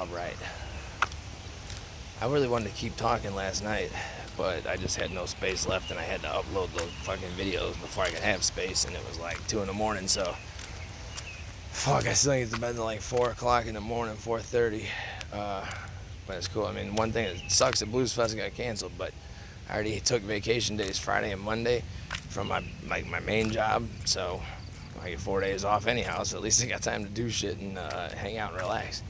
All right. I really wanted to keep talking last night, but I just had no space left, and I had to upload those fucking videos before I could have space, and it was like 2 in the morning, so fuck, I still get to bed at like 4 o'clock in the morning, 4:30. But it's cool. I mean, one thing that sucks that Blues Fest got canceled, but I already took vacation days Friday and Monday from my main job, so I get 4 days off anyhow, so at least I got time to do shit and hang out and relax.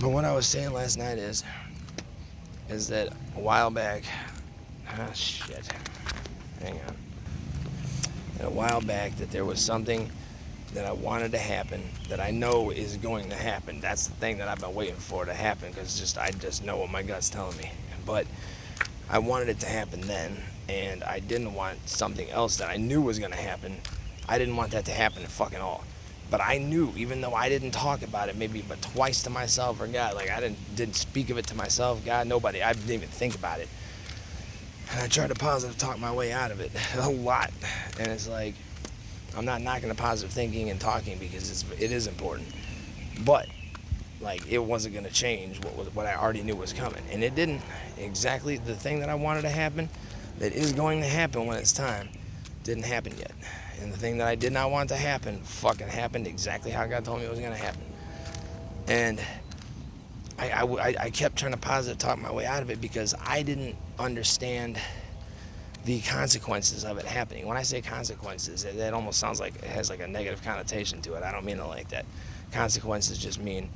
But what I was saying last night is that a while back, shit, hang on. A while back that there was something that I wanted to happen that I know is going to happen. That's the thing that I've been waiting for to happen, because I just know what my gut's telling me. But I wanted it to happen then, and I didn't want something else that I knew was going to happen. I didn't want that to happen at fucking all. But I knew, even though I didn't talk about it maybe but twice to myself or God, like I didn't speak of it to myself, God, nobody, I didn't even think about it. And I tried to positive talk my way out of it a lot. And it's like, I'm not knocking the positive thinking and talking, because it is important. But like, it wasn't going to change what I already knew was coming. And it didn't. Exactly the thing that I wanted to happen, that is going to happen when it's time, didn't happen yet. And the thing that I did not want to happen fucking happened exactly how God told me it was going to happen. And I kept trying to positive talk my way out of it, because I didn't understand the consequences of it happening. When I say consequences, that almost sounds like it has like a negative connotation to it. I don't mean it like that. Consequences just mean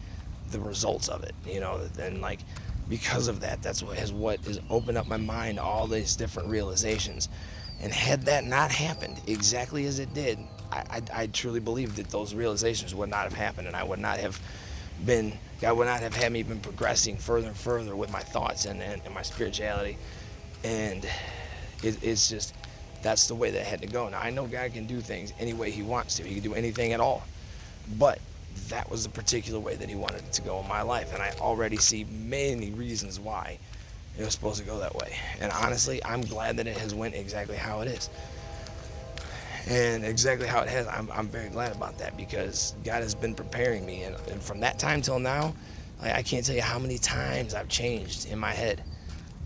the results of it, you know. And like, because of that, that's what has opened up my mind to all these different realizations. And had that not happened exactly as it did, I truly believe that those realizations would not have happened, and I would not have been, God would not have had me been progressing further and further with my thoughts and my spirituality. And it's just, that's the way that it had to go. Now, I know God can do things any way he wants to. He can do anything at all. But that was the particular way that he wanted it to go in my life. And I already see many reasons why it was supposed to go that way. And honestly, I'm glad that it has went exactly how it is. And exactly how it has, I'm very glad about that, because God has been preparing me. And from that time till now, I can't tell you how many times I've changed in my head.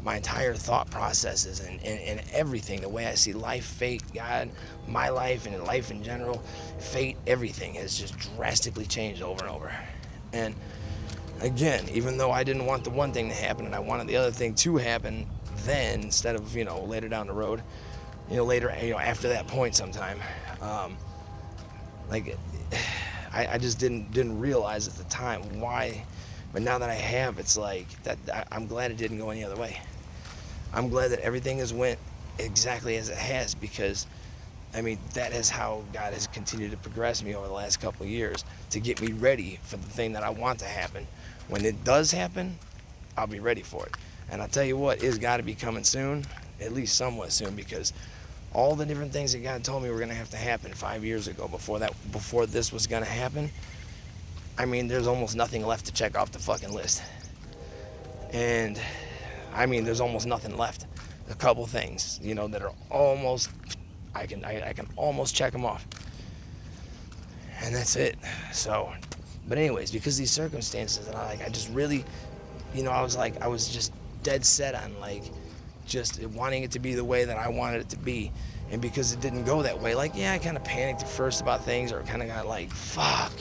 My entire thought processes and everything, the way I see life, fate, God, my life, and life in general, fate, everything has just drastically changed over and over. And again, even though I didn't want the one thing to happen and I wanted the other thing to happen then, instead of, later down the road, later, after that point sometime, I just didn't realize at the time why. But now that I have, it's like that. I'm glad it didn't go any other way. I'm glad that everything has went exactly as it has, because, that is how God has continued to progress me over the last couple of years to get me ready for the thing that I want to happen. When it does happen, I'll be ready for it. And I'll tell you what, it's got to be coming soon, at least somewhat soon, because all the different things that God told me were going to have to happen 5 years ago before this was going to happen, there's almost nothing left to check off the fucking list. And, there's almost nothing left. A couple things, that are almost, I can almost check them off. And that's it. So, but anyways, because these circumstances, and I just really, I was just dead set on, just wanting it to be the way that I wanted it to be. And because it didn't go that way, I kind of panicked at first about things, or kind of got fuck,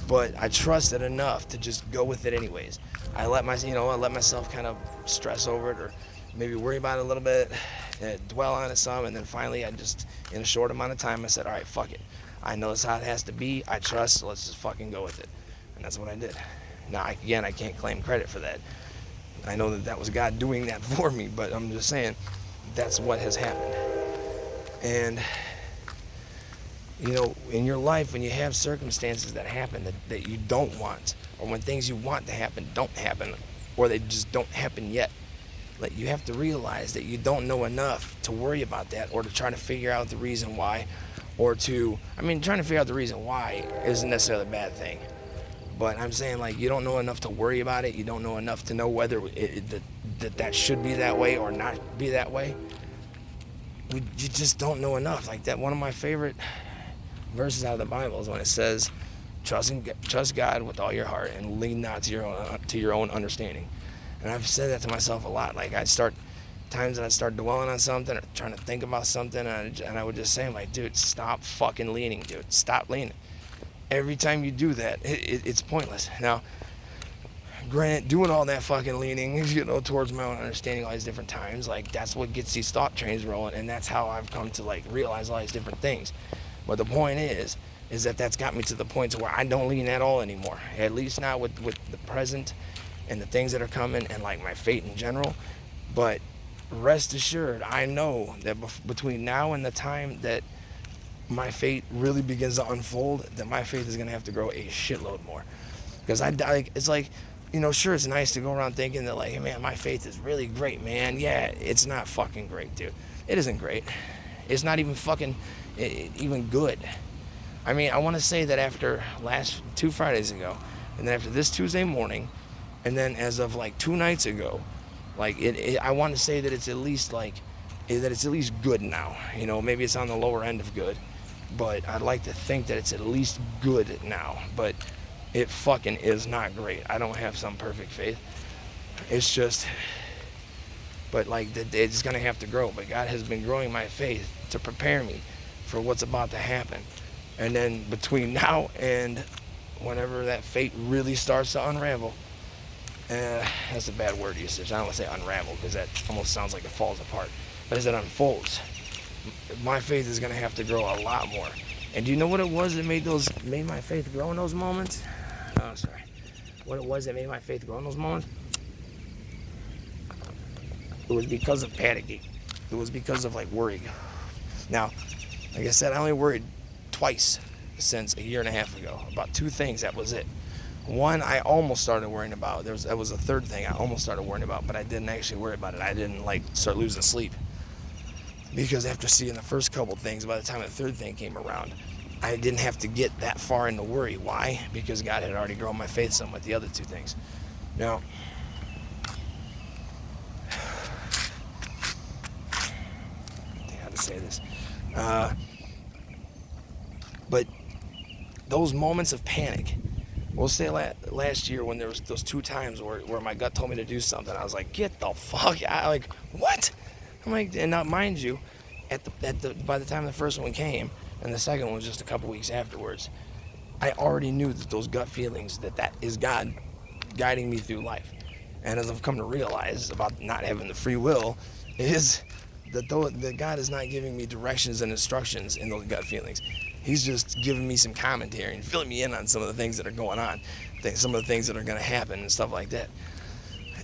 But I trusted enough to just go with it anyways. I let myself kind of stress over it, or maybe worry about it a little bit, and dwell on it some, and then finally, in a short amount of time, I said, all right, fuck it. I know that's how it has to be. I trust, so let's just fucking go with it. And that's what I did. Now, I can't claim credit for that. I know that was God doing that for me, but I'm just saying that's what has happened. And in your life, when you have circumstances that happen that you don't want, or when things you want to happen don't happen, or they just don't happen yet, you have to realize that you don't know enough to worry about that, or to try to figure out the reason why, or trying to figure out the reason why isn't necessarily a bad thing. But I'm saying, you don't know enough to worry about it. You don't know enough to know whether that should be that way or not be that way. You just don't know enough. That one of my favorite verses out of the Bible is when it says, trust God with all your heart and lean not to your own understanding. And I've said that to myself a lot. Like times that I start dwelling on something or trying to think about something, and I would just say, like, dude, stop fucking leaning, dude. Stop leaning. Every time you do that, it's pointless. Now, granted, doing all that fucking leaning, towards my own understanding all these different times, like, that's what gets these thought trains rolling, and that's how I've come to, like, realize all these different things. But the point is that that's got me to the point to where I don't lean at all anymore. At least not with the present and the things that are coming and, like, my fate in general. But rest assured, I know that between now and the time that my fate really begins to unfold, that my faith is going to have to grow a shitload more. Because it's like, sure, it's nice to go around thinking that, like, hey, man, my faith is really great, man. Yeah, it's not fucking great, dude. It isn't great. It's not even fucking even good. I mean, I want to say that after last 2 Fridays ago, and then after this Tuesday morning, and then as of like 2 nights ago, like I want to say that it's at least good now. Maybe it's on the lower end of good, but I'd like to think that it's at least good now. But it fucking is not great. I don't have some perfect faith. It's just, but like it's gonna have to grow. But God has been growing my faith to prepare me for what's about to happen. And then between now and whenever that fate really starts to unravel, that's a bad word usage. I don't want to say unravel because that almost sounds like it falls apart. But as it unfolds, my faith is going to have to grow a lot more. And do you know what it was that made my faith grow in those moments? Oh, sorry. What it was that made my faith grow in those moments? It was because of panicking. It was because of, like, worrying. Now, like I said, I only worried twice since a year and a half ago about 2 things. That was it. One, I almost started worrying about. That was a third thing I almost started worrying about, but I didn't actually worry about it. I didn't, like, start losing sleep. Because after seeing the first couple things, by the time the third thing came around, I didn't have to get that far into worry. Why? Because God had already grown my faith some with the other 2 things. Now, I think how to say this. But those moments of panic, we'll say last year when there was those 2 times where my gut told me to do something, I was like, get the fuck out. Like, what? I'm like, and now mind you, by the time the first one came, and the second one was just a couple weeks afterwards, I already knew that those gut feelings, that is God guiding me through life. And as I've come to realize about not having the free will, is that God is not giving me directions and instructions in those gut feelings. He's just giving me some commentary and filling me in on some of the things that are going on, some of the things that are going to happen and stuff like that.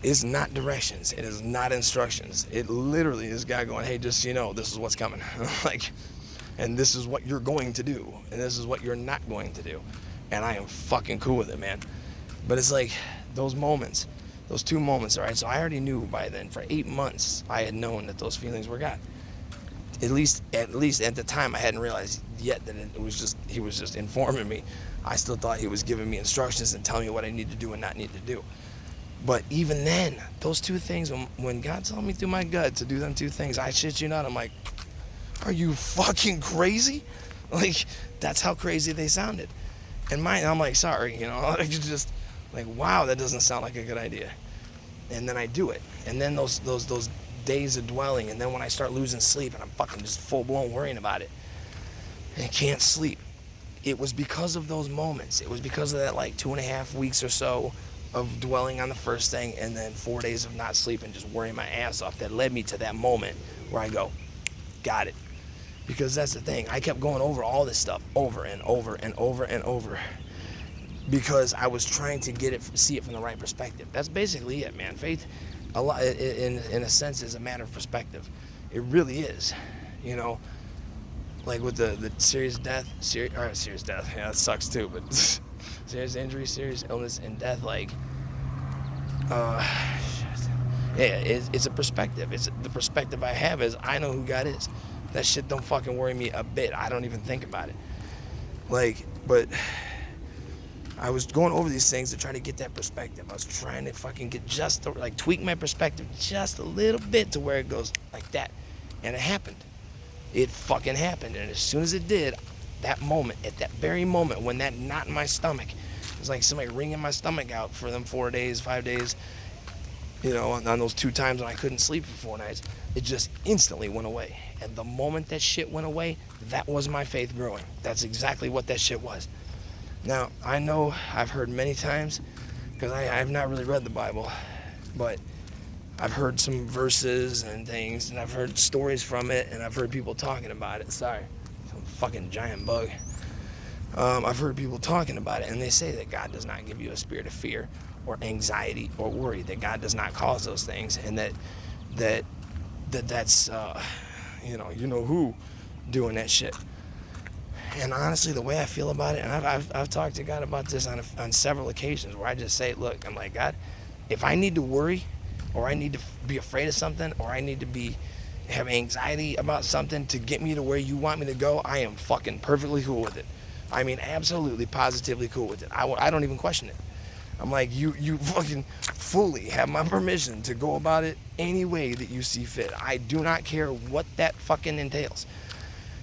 It's not directions. It is not instructions. It literally is God going, hey, just so you know, this is what's coming. Like, and this is what you're going to do, and this is what you're not going to do. And I am fucking cool with it, man. But it's like those moments, those 2 moments, all right? So I already knew by then, for 8 months, I had known that those feelings were God. At least at the time, I hadn't realized yet that he was just informing me. I still thought he was giving me instructions and telling me what I need to do and not need to do. But even then, those 2 things, when God told me through my gut to do them 2 things, I shit you not, I'm like, are you fucking crazy? Like, that's how crazy they sounded. And I'm like, sorry, like, just like, wow, that doesn't sound like a good idea. And then I do it. And then those days of dwelling, and then when I start losing sleep and I'm fucking just full-blown worrying about it and I can't sleep, it was because of those moments. It was because of that, like, 2.5 weeks or so of dwelling on the first thing, and then 4 days of not sleeping, just worrying my ass off, that led me to that moment where I go, got it. Because that's the thing, I kept going over all this stuff over and over and over and over because I was trying to see it from the right perspective. That's basically it, man. Faith, a lot, in a sense, is a matter of perspective. It really is, like with the serious death, yeah, that sucks too, but serious injury, serious illness, and death, like, it's a perspective. It's the perspective I have is I know who God is. That shit don't fucking worry me a bit. I don't even think about it. Like, but I was going over these things to try to get that perspective. I was trying to fucking get tweak my perspective just a little bit to where it goes like that. And it happened. It fucking happened. And as soon as it did, that moment, at that very moment when that knot in my stomach, it was like somebody wringing my stomach out for them 4 days, 5 days, on those 2 times when I couldn't sleep for 4 nights, it just instantly went away. And the moment that shit went away, that was my faith growing. That's exactly what that shit was. Now, I know I've heard many times, because I've not really read the Bible, but I've heard some verses and things, and I've heard stories from it, and I've heard people talking about it. Sorry, some fucking giant bug. I've heard people talking about it, and they say that God does not give you a spirit of fear or anxiety or worry, that God does not cause those things, and that's who doing that shit. And honestly, the way I feel about it, and I've talked to God about this on several occasions, where I just say, look, I'm like, God, if I need to worry, or I need to be afraid of something, or I need to have anxiety about something to get me to where you want me to go, I am fucking perfectly cool with it. I mean, absolutely, positively cool with it. I don't even question it. I'm like, you fucking fully have my permission to go about it any way that you see fit. I do not care what that fucking entails.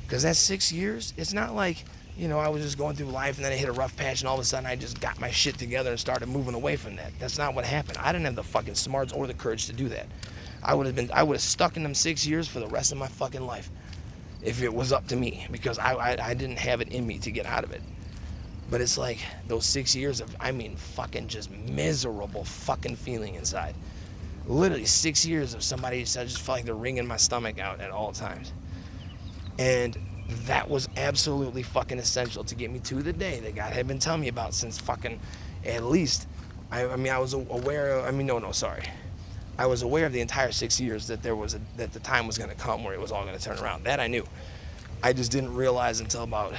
Because that 6 years, it's not like, I was just going through life and then I hit a rough patch and all of a sudden I just got my shit together and started moving away from that. That's not what happened. I didn't have the fucking smarts or the courage to do that. I would have stuck in them 6 years for the rest of my fucking life if it was up to me, because I didn't have it in me to get out of it. But it's like those 6 years of, fucking just miserable fucking feeling inside. Literally 6 years of somebody I just felt like they're wringing my stomach out at all times. And that was absolutely fucking essential to get me to the day that God had been telling me about since fucking, at least, I was aware of, I was aware of the entire 6 years that that the time was going to come where it was all going to turn around. That I knew. I just didn't realize until about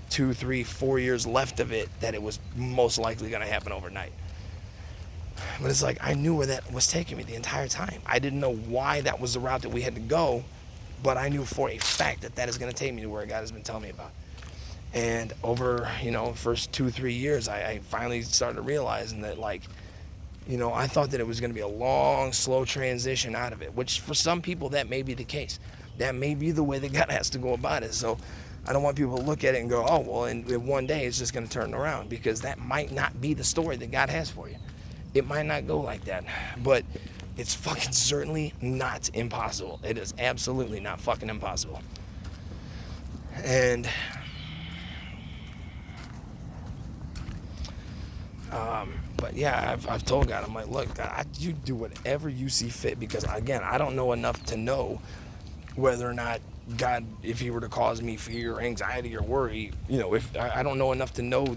2, 3, 4 years left of it that it was most likely going to happen overnight. But it's like, I knew where that was taking me the entire time. I didn't know why that was the route that we had to go, but I knew for a fact that is going to take me to where God has been telling me about. And over, first 2, 3 years, I finally started realizing that, I thought that it was going to be a long, slow transition out of it, which for some people that may be the case. That may be the way that God has to go about it. So I don't want people to look at it and go, oh, well, in one day it's just going to turn around, because that might not be the story that God has for you. It might not go like that, but it's fucking certainly not impossible. It is absolutely not fucking impossible. And but yeah, I've told God, I'm like, look, God, you do whatever you see fit, because again, I don't know enough to know whether or not God, if he were to cause me fear or anxiety or worry, if I don't know enough to know,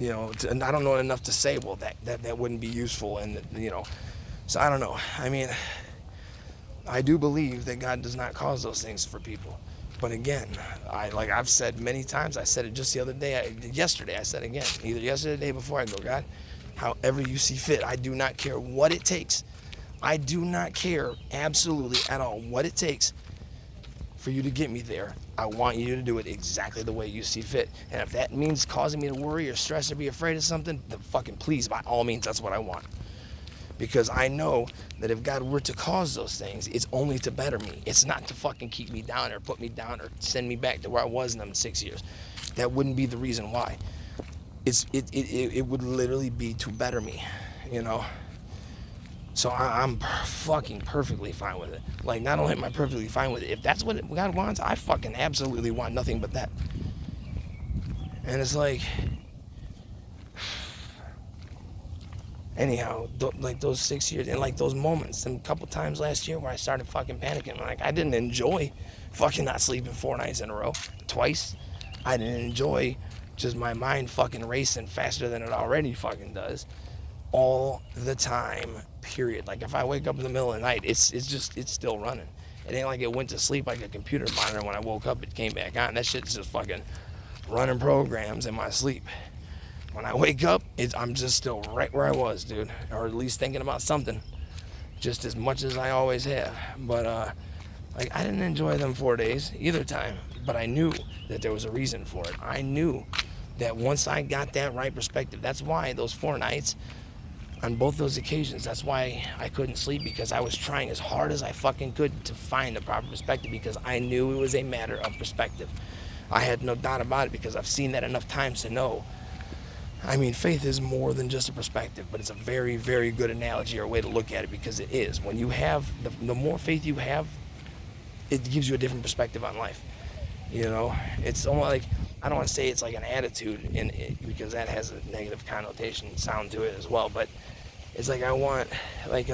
and I don't know enough to say, well, that wouldn't be useful, and so I don't know. I do believe that God does not cause those things for people. But again, I've said many times, I said it just the other day, yesterday I said again, either yesterday or the day before, I go, God, however you see fit, I do not care what it takes. I do not care absolutely at all what it takes for you to get me there. I want you to do it exactly the way you see fit. And if that means causing me to worry or stress or be afraid of something, then fucking please, by all means, that's what I want. Because I know that if God were to cause those things, it's only to better me. It's not to fucking keep me down or put me down or send me back to where I was in them 6 years. That wouldn't be the reason why. It would literally be to better me, So I'm fucking perfectly fine with it. Not only am I perfectly fine with it, if that's what God wants, I fucking absolutely want nothing but that. And it's like, anyhow, those 6 years, and those moments, and a couple times last year where I started fucking panicking, I didn't enjoy fucking not sleeping 4 nights in a row, twice. I didn't enjoy just my mind fucking racing faster than it already fucking does, all the time, period. If I wake up in the middle of the night, it's still running. It ain't like it went to sleep like a computer monitor. When I woke up, it came back on. That shit's just fucking running programs in my sleep. When I wake up, I'm just still right where I was, dude. Or at least thinking about something. Just as much as I always have. But, I didn't enjoy them 4 days either time. But I knew that there was a reason for it. I knew that once I got that right perspective, that's why those 4 nights, on both those occasions, that's why I couldn't sleep, because I was trying as hard as I fucking could to find the proper perspective, because I knew it was a matter of perspective. I had no doubt about it because I've seen that enough times to know. I mean, faith is more than just a perspective, but it's a very, very good analogy or way to look at it because it is. When you have, the more faith you have, it gives you a different perspective on life. You know, it's almost like, I don't want to say it's like an attitude in it because that has a negative connotation sound to it as well, but it's like I want like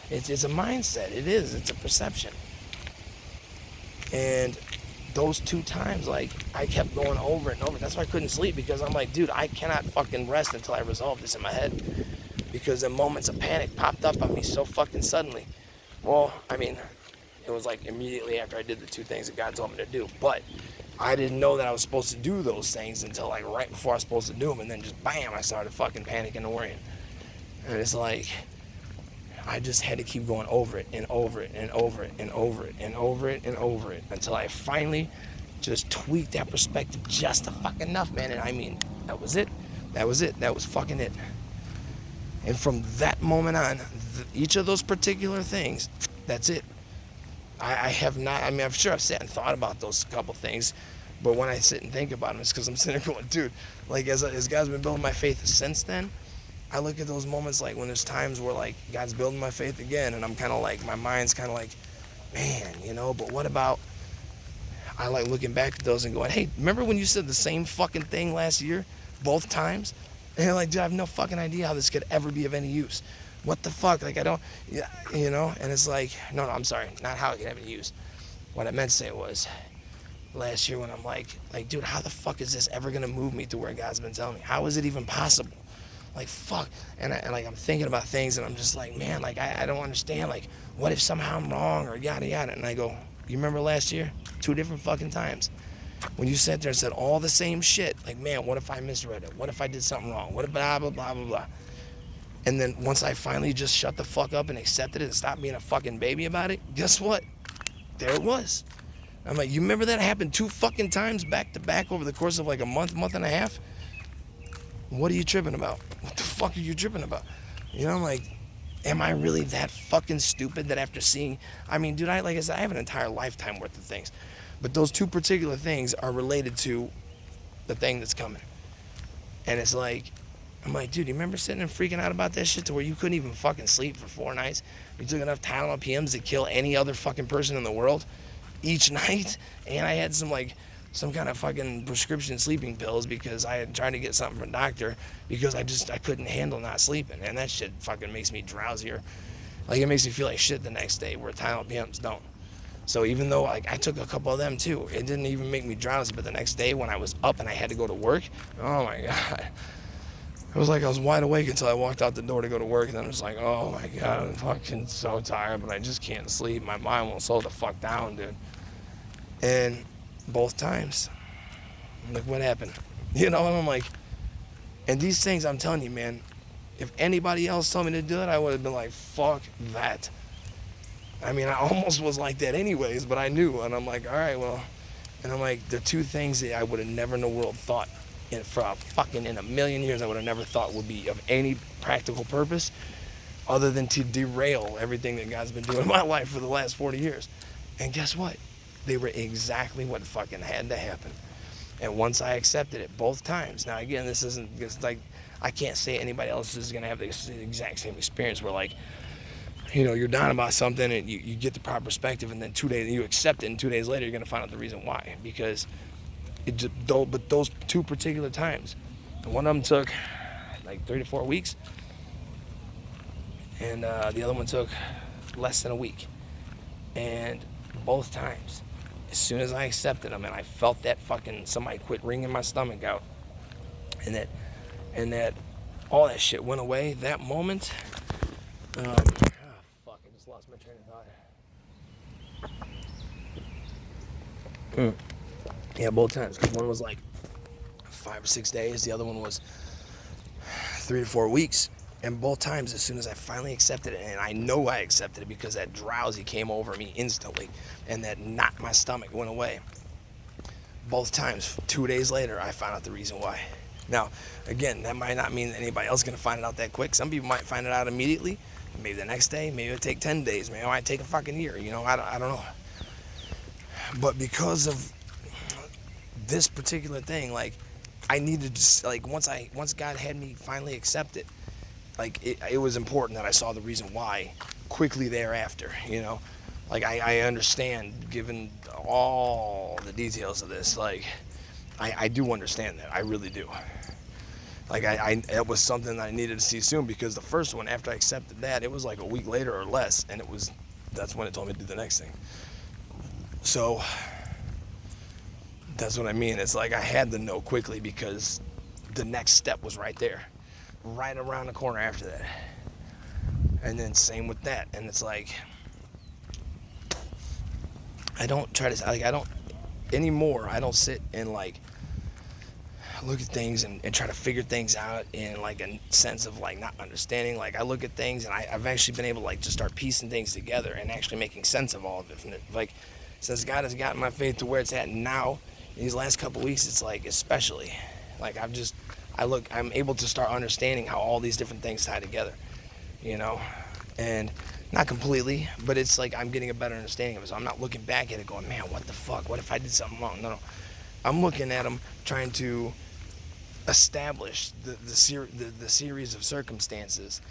it's a mindset. It is. It's a perception. And those 2 times, like, I kept going over it and over. That's why I couldn't sleep, because I'm like, dude, I cannot fucking rest until I resolve this in my head. Because the moments of panic popped up on me so fucking suddenly. Well, I mean, it was like immediately after I did the 2 things that God told me to do. But I didn't know that I was supposed to do those things until like right before I was supposed to do them. And then just bam, I started fucking panicking and worrying. And it's like, I just had to keep going over it and over it and over it and over it and over it and over it until I finally just tweaked that perspective just fucking enough, man. And I mean, that was it. That was it. That was fucking it. And from that moment on, each of those particular things, that's it. I have not, I mean, I'm sure I've sat and thought about those couple things, but when I sit and think about them, it's because I'm sitting there going, dude, like as God's been building my faith since then, I look at those moments like when there's times where like God's building my faith again, and I'm kind of like, my mind's kind of like, man, you know, but what about, I like looking back at those and going, hey, remember when you said the same fucking thing last year, both times? And you're like, dude, I have no fucking idea how this could ever be of any use. What the fuck? Like, I don't, yeah, you know? And it's like, no, I'm sorry, not how it could have any use. What I meant to say was, last year when I'm like, dude, how the fuck is this ever gonna move me to where God's been telling me? How is it even possible? Like, fuck. And like, I'm thinking about things and I'm just like, man, like, I don't understand. Like, what if somehow I'm wrong or yada yada? And I go, you remember last year? 2 different fucking times. When you sat there and said all the same shit, like, man, what if I misread it? What if I did something wrong? What if blah, blah, blah, blah, blah. And then once I finally just shut the fuck up and accepted it and stopped being a fucking baby about it, guess what? There it was. I'm like, you remember that happened 2 fucking times back to back over the course of like a month and a half? What are you tripping about? What the fuck are you tripping about? You know, I'm like, am I really that fucking stupid that after seeing, I mean, dude, like I said, I have an entire lifetime worth of things. But those 2 particular things are related to the thing that's coming. And it's like, I'm like, dude, you remember sitting and freaking out about that shit to where you couldn't even fucking sleep for 4 nights? You took enough Tylenol PMs to kill any other fucking person in the world each night? And I had some kind of fucking prescription sleeping pills because I had tried to get something from a doctor because I couldn't handle not sleeping. And that shit fucking makes me drowsier. Like, it makes me feel like shit the next day where Tylenol PMs don't. So even though like I took a couple of them too, it didn't even make me drowsy. But the next day when I was up and I had to go to work, oh my God. It was like I was wide awake until I walked out the door to go to work, and then I was like, oh my God, I'm fucking so tired, but I just can't sleep. My mind won't slow the fuck down, dude. And both times, I'm like, what happened? You know, and I'm like, and these things, I'm telling you, man, if anybody else told me to do it, I would have been like, fuck that. I mean, I almost was like that anyways, but I knew, and I'm like, all right, well, and I'm like, the 2 things that I would have never in the world thought, in a million years, I would have never thought would be of any practical purpose other than to derail everything that God's been doing in my life for the last 40 years. And guess what? They were exactly what fucking had to happen. And once I accepted it both times, now again, it's like, I can't say anybody else is gonna have the exact same experience where like, you know, you're down about something and you get the proper perspective, and then 2 days, you accept it, and 2 days later you're gonna find out the reason why. Because but those 2 particular times, one of them took like 3 to 4 weeks, and the other one took less than a week. And both times, as soon as I accepted them and I felt that fucking somebody quit wringing my stomach out, and that all that shit went away, that moment, fuck, I just lost my train of thought. Yeah, both times, because one was like 5 or 6 days, the other one was 3 to 4 weeks. And both times, as soon as I finally accepted it, and I know I accepted it because that drowsy came over me instantly, and that knocked my stomach went away. Both times, 2 days later, I found out the reason why. Now, again, that might not mean that anybody else is going to find it out that quick. Some people might find it out immediately, maybe the next day, maybe it'll take 10 days, maybe it might take a fucking year, you know, I don't know. But because of this particular thing, like, I needed to, like, once God had me finally accept it, like, it was important that I saw the reason why quickly thereafter, you know? Like, I understand, given all the details of this, like, I do understand that. I really do. Like, it was something that I needed to see soon, because the first one, after I accepted that, it was like a week later or less, and that's when it told me to do the next thing. So, that's what I mean. It's like I had to know quickly, because the next step was right there, right around the corner after that. And then same with that. And it's like, I don't try to, like, I don't anymore. I don't sit and, like, look at things and try to figure things out in, like, a sense of, like, not understanding. Like, I look at things, and I've actually been able to, like, just start piecing things together and actually making sense of all of it. Like, since God has gotten my faith to where it's at now, in these last couple weeks, it's like, especially, like, I'm able to start understanding how all these different things tie together, you know? And not completely, but it's like I'm getting a better understanding of it. So I'm not looking back at it going, man, what the fuck? What if I did something wrong? No. I'm looking at them trying to establish the series of circumstances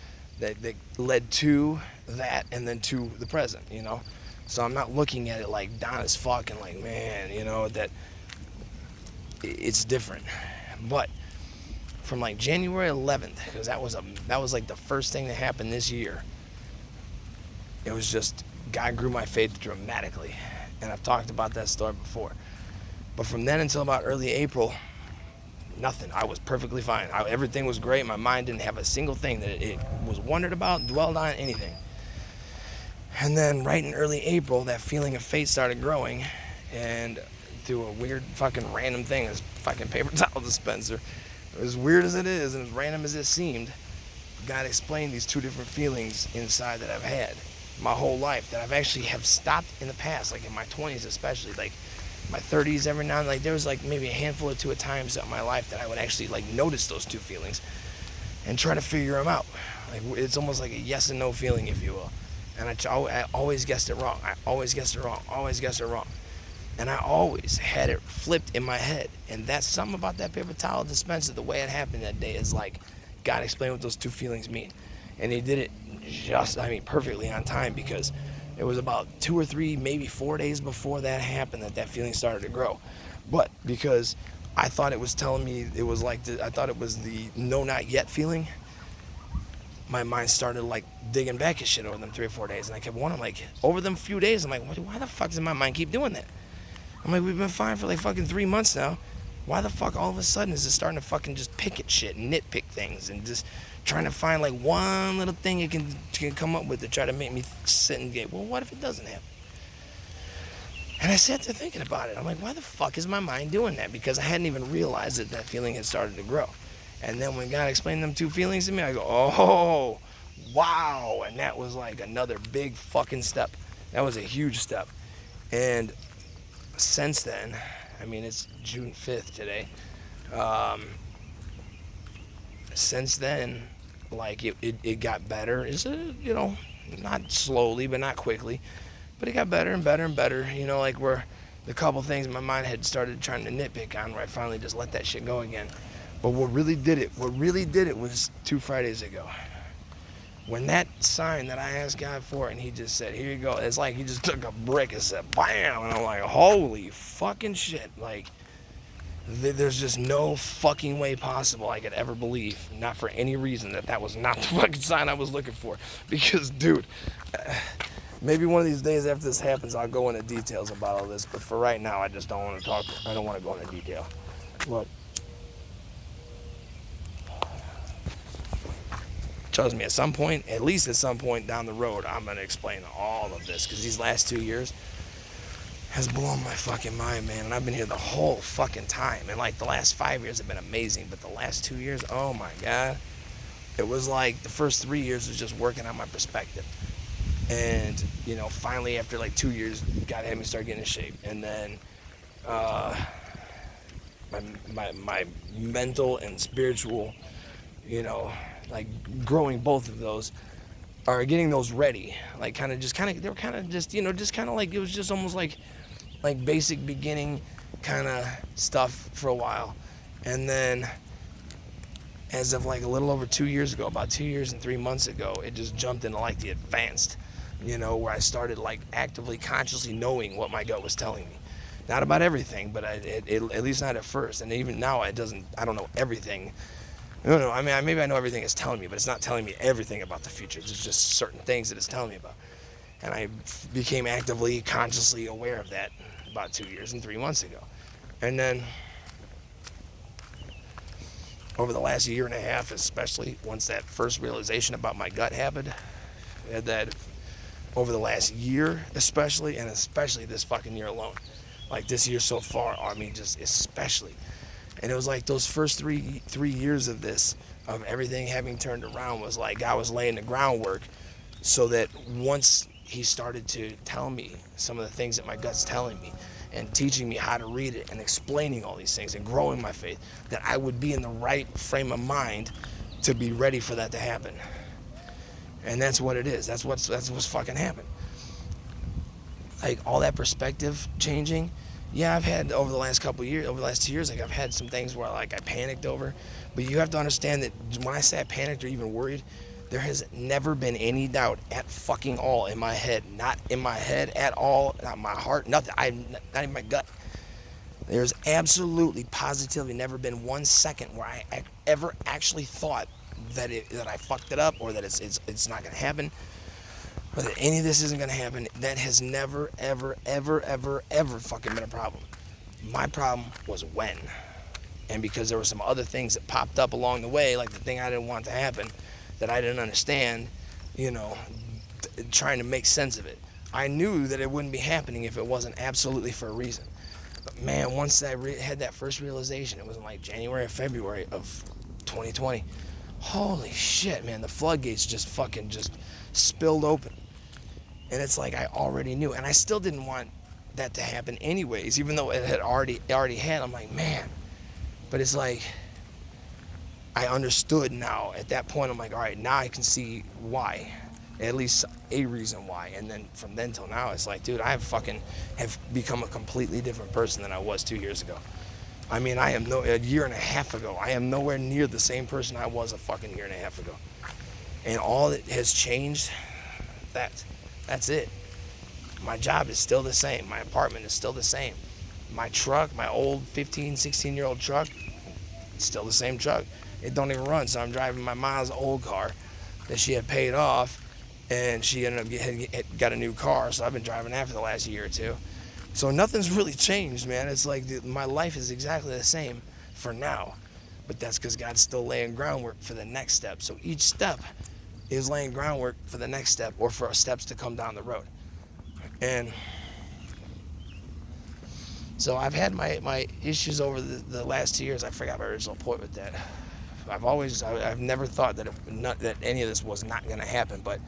that led to that and then to the present, you know? So I'm not looking at it like down as fuck and like, man, you know, that it's different. But from like January 11th, because that was like the first thing that happened this year, it was just, God grew my faith dramatically. And I've talked about that story before. But from then until about early April, nothing. I was perfectly fine. Everything was great. My mind didn't have a single thing that it was wondered about, dwelled on, anything. And then right in early April, that feeling of faith started growing. And through a weird fucking random thing, this fucking paper towel dispenser, as weird as it is and as random as it seemed, God explained these two different feelings inside that I've had my whole life, that I've actually have stopped in the past, like in my 20s especially, like my 30s every now and then. Like there was like maybe a handful or two of times in my life that I would actually like notice those two feelings and try to figure them out. Like it's almost like a yes and no feeling, if you will. And I always guessed it wrong. I always guessed it wrong. And I always had it flipped in my head. And that's something about that paper towel dispenser, the way it happened that day, is like God explained what those two feelings mean. And he did it perfectly on time, because it was about 2 or 3, maybe 4 days before that happened that feeling started to grow. But because I thought it was telling me, it was like, I thought it was the no, not yet feeling, my mind started like digging back at shit over them 3 or 4 days. And I kept wondering, like, over them few days, I'm like, why the fuck does my mind keep doing that? I'm like, we've been fine for like fucking 3 months now. Why the fuck all of a sudden is it starting to fucking just pick at shit and nitpick things and just trying to find like one little thing it can come up with to try to make me sit and get, well, what if it doesn't happen? And I sat there thinking about it. I'm like, why the fuck is my mind doing that? Because I hadn't even realized that feeling had started to grow. And then when God explained them two feelings to me, I go, oh, wow. And that was like another big fucking step. That was a huge step. And since then, I mean, it's June 5th today. Since then, like, it got better. It's, you know, not slowly, but not quickly. But it got better and better and better. You know, like where the couple things in my mind had started trying to nitpick on, where I finally just let that shit go again. But what really did it was 2 Fridays ago. When that sign that I asked God for, and he just said, here you go. It's like he just took a brick and said, bam. And I'm like, holy fucking shit. Like, there's just no fucking way possible I could ever believe, not for any reason, that was not the fucking sign I was looking for. Because, dude, maybe one of these days after this happens, I'll go into details about all this. But for right now, I just don't want to talk. I don't want to go into detail. But trust me, at least at some point down the road, I'm going to explain all of this. Because these last 2 years has blown my fucking mind, man. And I've been here the whole fucking time. And like the last 5 years have been amazing. But the last 2 years, oh my God. It was like the first 3 years was just working on my perspective. And, you know, finally after like 2 years, God had me start getting in shape. And then my mental and spiritual, you know, like growing both of those, are getting those ready. Like they were kind of just, you know, just kind of like, it was just almost like like basic beginning kind of stuff for a while. And then as of like a little over 2 years ago, about 2 years and 3 months ago, it just jumped into like the advanced, where I started like actively, consciously knowing what my gut was telling me. Not about everything, but at least not at first. And even now, I don't know everything. I don't know. I mean, maybe I know everything it's telling me, but it's not telling me everything about the future. It's just certain things that it's telling me about. And I became actively, consciously aware of that about 2 years and 3 months ago. And then over the last year and a half, especially once that first realization about my gut happened, that over the last year especially, and especially this fucking year alone, like this year so far, I mean just especially. And it was like those first three years of this, of everything having turned around, was like God was laying the groundwork so that once he started to tell me some of the things that my gut's telling me and teaching me how to read it and explaining all these things and growing my faith, that I would be in the right frame of mind to be ready for that to happen. And that's what it is. That's what's fucking happened. Like all that perspective changing. Yeah, I've had over the last 2 years, like I've had some things where like I panicked over. But you have to understand that when I say I panicked or even worried, there has never been any doubt at fucking all in my head. Not in my head at all, not my heart, nothing. Not in my gut. There's absolutely, positively never been 1 second where I ever actually thought that I fucked it up, or that it's not gonna happen, or that any of this isn't gonna happen. That has never, ever, ever, ever, ever fucking been a problem. My problem was when. And because there were some other things that popped up along the way, like the thing I didn't want to happen, that I didn't understand, trying to make sense of it. I knew that it wouldn't be happening if it wasn't absolutely for a reason. But man, once I had that first realization, it was in like January or February of 2020. Holy shit, man, the floodgates just spilled open. And it's like I already knew. And I still didn't want that to happen anyways, even though it already had. I'm like, man. But it's like, I understood now. At that point, I'm like, all right, now I can see why. At least a reason why. And then from then till now, it's like, dude, I have become a completely different person than I was 2 years ago. I mean, a year and a half ago, I am nowhere near the same person I was a fucking year and a half ago. And all that has changed, that's it. My job is still the same. My apartment is still the same. My truck, my old 15, 16-year-old truck, it's still the same truck. It don't even run, so I'm driving my mom's old car that she had paid off, and she ended up got a new car, so I've been driving that for the last year or two. So nothing's really changed, man. It's like my life is exactly the same for now. But that's because God's still laying groundwork for the next step. So each step is laying groundwork for the next step, or for steps to come down the road. And so I've had my issues over the last 2 years. I forgot my original point with that. I've never thought that any of this was not going to happen. But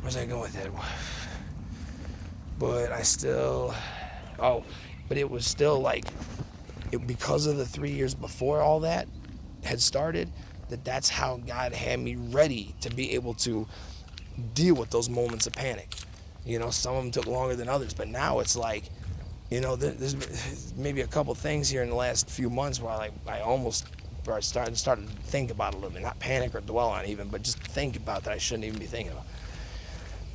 where's I going with it? But but it was still like, because of the 3 years before all that had started, that's how God had me ready to be able to deal with those moments of panic. Some of them took longer than others, but now it's like, there's maybe a couple things here in the last few months where I almost started to think about it a little bit, not panic or dwell on it even, but just think about that I shouldn't even be thinking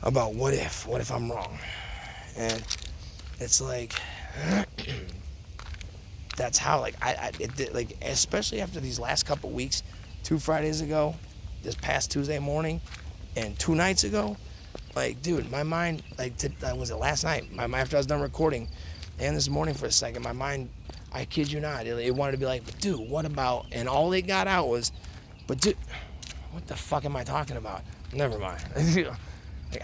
about what if I'm wrong. And it's like, that's how, like, especially after these last couple weeks, 2 Fridays ago, this past Tuesday morning, and 2 nights ago, like, dude, my mind, was it last night? My mind, after I was done recording, and this morning for a second, my mind, I kid you not, it wanted to be like, but dude, what about, and all it got out was, but dude, what the fuck am I talking about? Never mind.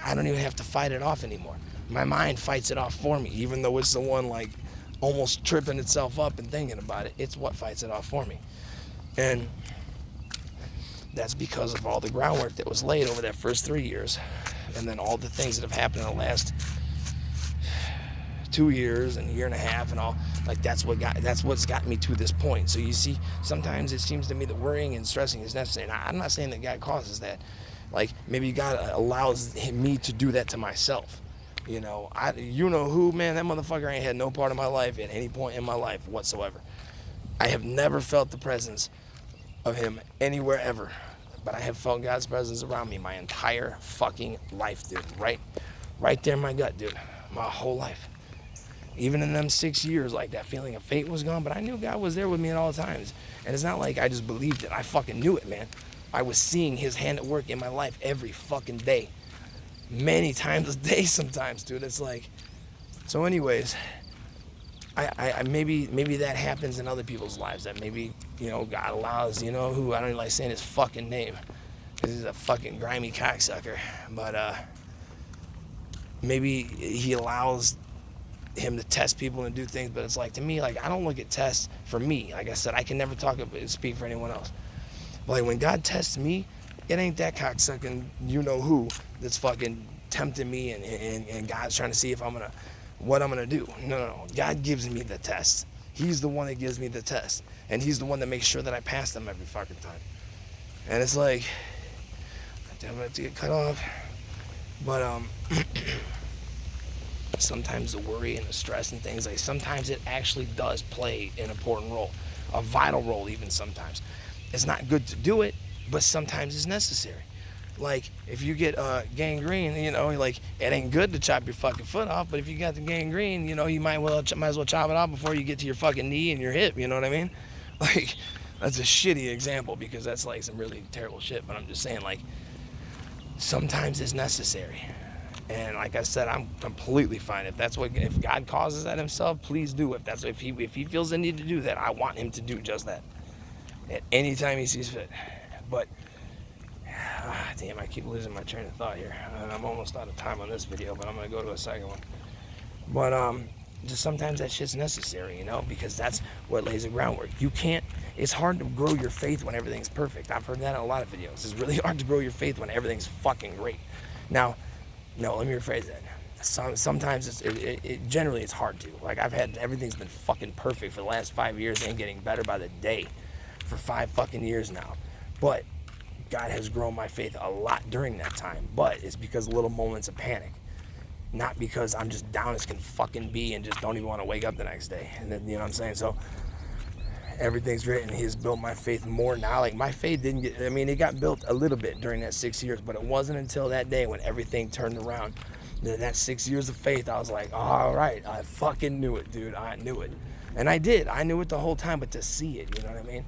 I don't even have to fight it off anymore. My mind fights it off for me, even though it's the one like almost tripping itself up and thinking about it. It's what fights it off for me. And that's because of all the groundwork that was laid over that first 3 years, and then all the things that have happened in the last 2 years and a year and a half and all. Like, that's what's gotten me to this point. So you see, sometimes it seems to me that worrying and stressing is necessary. Now, I'm not saying that God causes that. Like, maybe God allows me to do that to myself. You know, you know who, man, that motherfucker ain't had no part of my life at any point in my life whatsoever. I have never felt the presence of him anywhere ever, but I have felt God's presence around me my entire fucking life, dude. Right there in my gut, dude. My whole life. Even in them 6 years, like, that feeling of fate was gone, but I knew God was there with me at all times. And it's not like I just believed it. I fucking knew it, man. I was seeing his hand at work in my life every fucking day. Many times a day sometimes, dude. It's like, so anyways, I maybe that happens in other people's lives, that maybe, you know, God allows, you know, who, I don't even like saying his fucking name, because he's a fucking grimy cocksucker, but maybe he allows him to test people and do things. But it's like, to me, like, I don't look at tests for me. Like I said, I can never speak for anyone else. But like, when God tests me, it ain't that cocksucking you know who that's fucking tempting me and God's trying to see if what I'm gonna do. No. God gives me the test. He's the one that gives me the test, and he's the one that makes sure that I pass them every fucking time. And it's like, I'm about to get cut off. But sometimes the worry and the stress and things, like, sometimes it actually does play an important role, a vital role even sometimes. It's not good to do it, but sometimes it's necessary. Like, if you get gangrene, you know, like, it ain't good to chop your fucking foot off, but if you got the gangrene, you know, you might as well chop it off before you get to your fucking knee and your hip, you know what I mean? Like, that's a shitty example because that's like some really terrible shit, but I'm just saying, like, sometimes it's necessary. And like I said, I'm completely fine. If God causes that himself, please do. If he feels the need to do that, I want him to do just that at any time he sees fit. But damn, I keep losing my train of thought here, and I'm almost out of time on this video, but I'm gonna go to a second one. But just sometimes that shit's necessary, you know, because that's what lays the groundwork. It's hard to grow your faith when everything's perfect. I've heard that in a lot of videos. It's really hard to grow your faith when everything's fucking great. Now, no, let me rephrase that. Sometimes generally it's hard to. Like, everything's been fucking perfect for the last 5 years and getting better by the day for 5 fucking years now. But God has grown my faith a lot during that time. But it's because of little moments of panic. Not because I'm just down as can fucking be and just don't even want to wake up the next day. And then, you know what I'm saying? So everything's great, and he's built my faith more now. Like, my faith it got built a little bit during that 6 years, but it wasn't until that day when everything turned around. That 6 years of faith, I was like, all right, I fucking knew it, dude. I knew it. And I did. I knew it the whole time, but to see it, you know what I mean?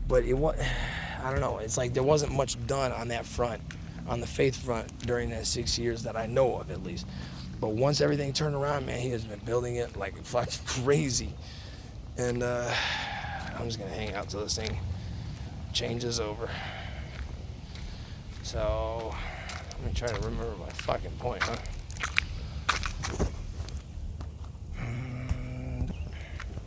But I don't know. It's like there wasn't much done on that front, on the faith front, during that 6 years that I know of, at least. But once everything turned around, man, he has been building it like fucking crazy. And I'm just gonna hang out till this thing changes over. So I'm gonna try to remember my fucking point, huh?